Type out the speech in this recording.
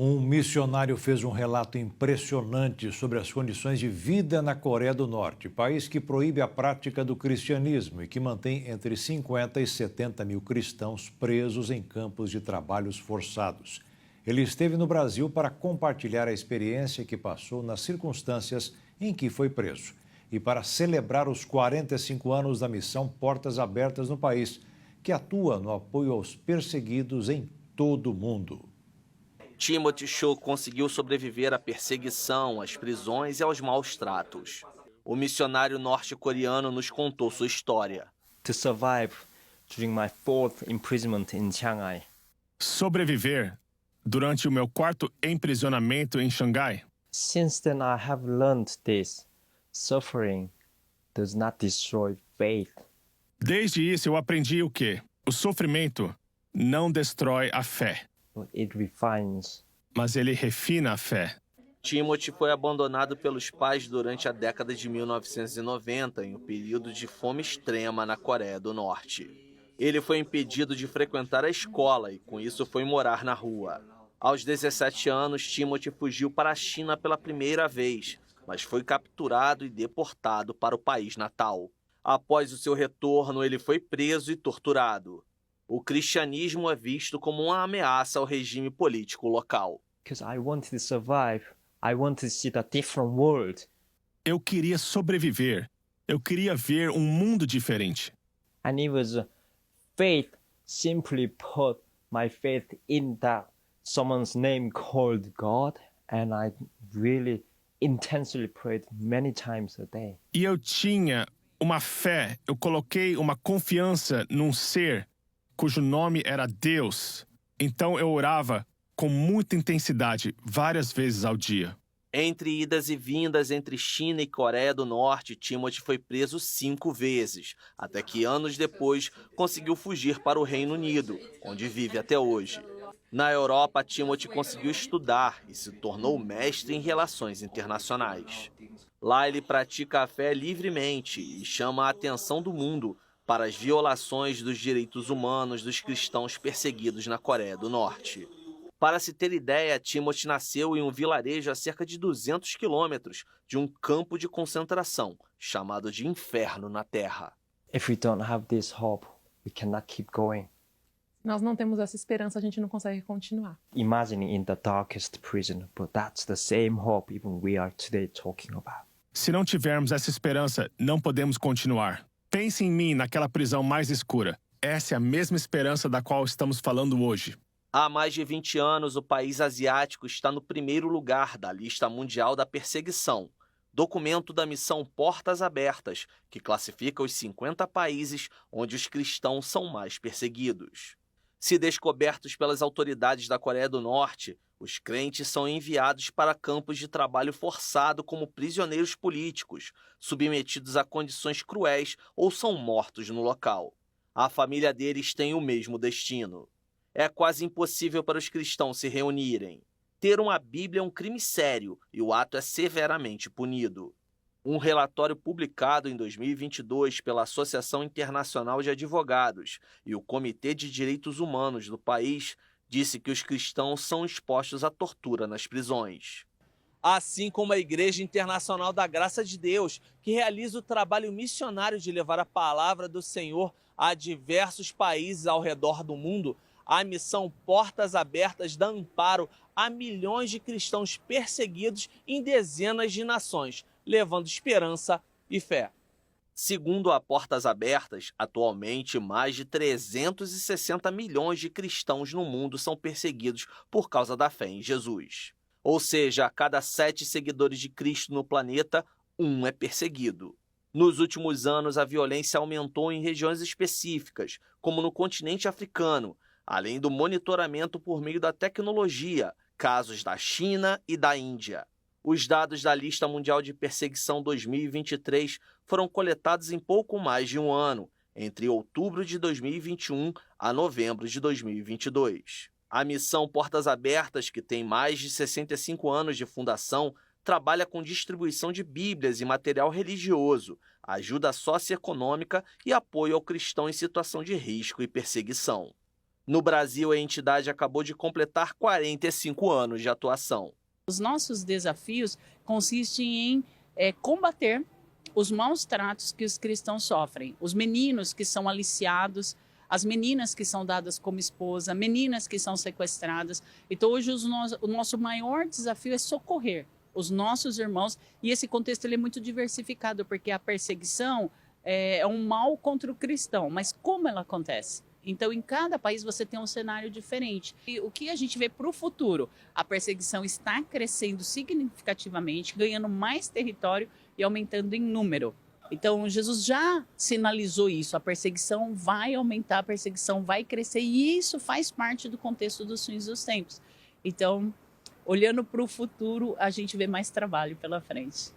Um missionário fez um relato impressionante sobre as condições de vida na Coreia do Norte, país que proíbe a prática do cristianismo e que mantém entre 50 e 70 mil cristãos presos em campos de trabalhos forçados. Ele esteve no Brasil para compartilhar a experiência que passou nas circunstâncias em que foi preso e para celebrar os 45 anos da missão Portas Abertas no país, que atua no apoio aos perseguidos em todo o mundo. Timothy Cho conseguiu sobreviver à perseguição, às prisões e aos maus tratos. O missionário norte-coreano nos contou sua história. To survive during my fourth imprisonment in Shanghai. Sobreviver durante o meu quarto emprisionamento em Xangai. Since then I have learned this. Suffering does not destroy faith. Desde isso eu aprendi o quê? O sofrimento não destrói a fé. It refines. Mas ele refina a fé. Timothy foi abandonado pelos pais durante a década de 1990, em um período de fome extrema na Coreia do Norte. Ele foi impedido de frequentar a escola e, com isso, foi morar na rua. Aos 17 anos, Timothy fugiu para a China pela primeira vez, mas foi capturado e deportado para o país natal. Após o seu retorno, ele foi preso e torturado. O cristianismo é visto como uma ameaça ao regime político local. Because I wanted to survive, I wanted to see a different world. Eu queria sobreviver. Eu queria ver um mundo diferente. And it was faith, simply put my faith in that someone's name called God, and I really intensely prayed many times a day. E eu tinha uma fé, eu coloquei uma confiança num ser cujo nome era Deus. Então eu orava com muita intensidade, várias vezes ao dia. Entre idas e vindas entre China e Coreia do Norte, Timothy foi preso 5 vezes, até que anos depois conseguiu fugir para o Reino Unido, onde vive até hoje. Na Europa, Timothy conseguiu estudar e se tornou mestre em relações internacionais. Lá ele pratica a fé livremente e chama a atenção do mundo para as violações dos direitos humanos dos cristãos perseguidos na Coreia do Norte. Para se ter ideia, Timothy nasceu em um vilarejo a cerca de 200 quilômetros de um campo de concentração, chamado de Inferno na Terra. If we don't have this hope, we cannot keep going. Nós não temos essa esperança, a gente não consegue continuar. Imagine in the darkest prison, but that's the same hope even we are today talking about. Se não tivermos essa esperança, não podemos continuar. Pense em mim naquela prisão mais escura. Essa é a mesma esperança da qual estamos falando hoje. Há mais de 20 anos, o país asiático está no primeiro lugar da lista mundial da perseguição, documento da missão Portas Abertas, que classifica os 50 países onde os cristãos são mais perseguidos. Se descobertos pelas autoridades da Coreia do Norte, os crentes são enviados para campos de trabalho forçado como prisioneiros políticos, submetidos a condições cruéis ou são mortos no local. A família deles tem o mesmo destino. É quase impossível para os cristãos se reunirem. Ter uma Bíblia é um crime sério e o ato é severamente punido. Um relatório publicado em 2022 pela Associação Internacional de Advogados e o Comitê de Direitos Humanos do país disse que os cristãos são expostos à tortura nas prisões. Assim como a Igreja Internacional da Graça de Deus, que realiza o trabalho missionário de levar a palavra do Senhor a diversos países ao redor do mundo, a missão Portas Abertas dá amparo a milhões de cristãos perseguidos em dezenas de nações, levando esperança e fé. Segundo a Portas Abertas, atualmente mais de 360 milhões de cristãos no mundo são perseguidos por causa da fé em Jesus. Ou seja, a cada 7 seguidores de Cristo no planeta, 1 é perseguido. Nos últimos anos, a violência aumentou em regiões específicas, como no continente africano, além do monitoramento por meio da tecnologia, casos da China e da Índia. Os dados da Lista Mundial de Perseguição 2023 foram coletados em pouco mais de um ano, entre outubro de 2021 a novembro de 2022. A missão Portas Abertas, que tem mais de 65 anos de fundação, trabalha com distribuição de bíblias e material religioso, ajuda socioeconômica e apoio ao cristão em situação de risco e perseguição. No Brasil, a entidade acabou de completar 45 anos de atuação. Os nossos desafios consistem em combater os maus tratos que os cristãos sofrem. Os meninos que são aliciados, as meninas que são dadas como esposa, meninas que são sequestradas. Então hoje o nosso maior desafio é socorrer os nossos irmãos, e esse contexto ele é muito diversificado, porque a perseguição é um mal contra o cristão, mas como ela acontece? Então, em cada país você tem um cenário diferente. E o que a gente vê para o futuro? A perseguição está crescendo significativamente, ganhando mais território e aumentando em número. Então, Jesus já sinalizou isso, a perseguição vai aumentar, a perseguição vai crescer, e isso faz parte do contexto dos fins dos tempos. Então, olhando para o futuro, a gente vê mais trabalho pela frente.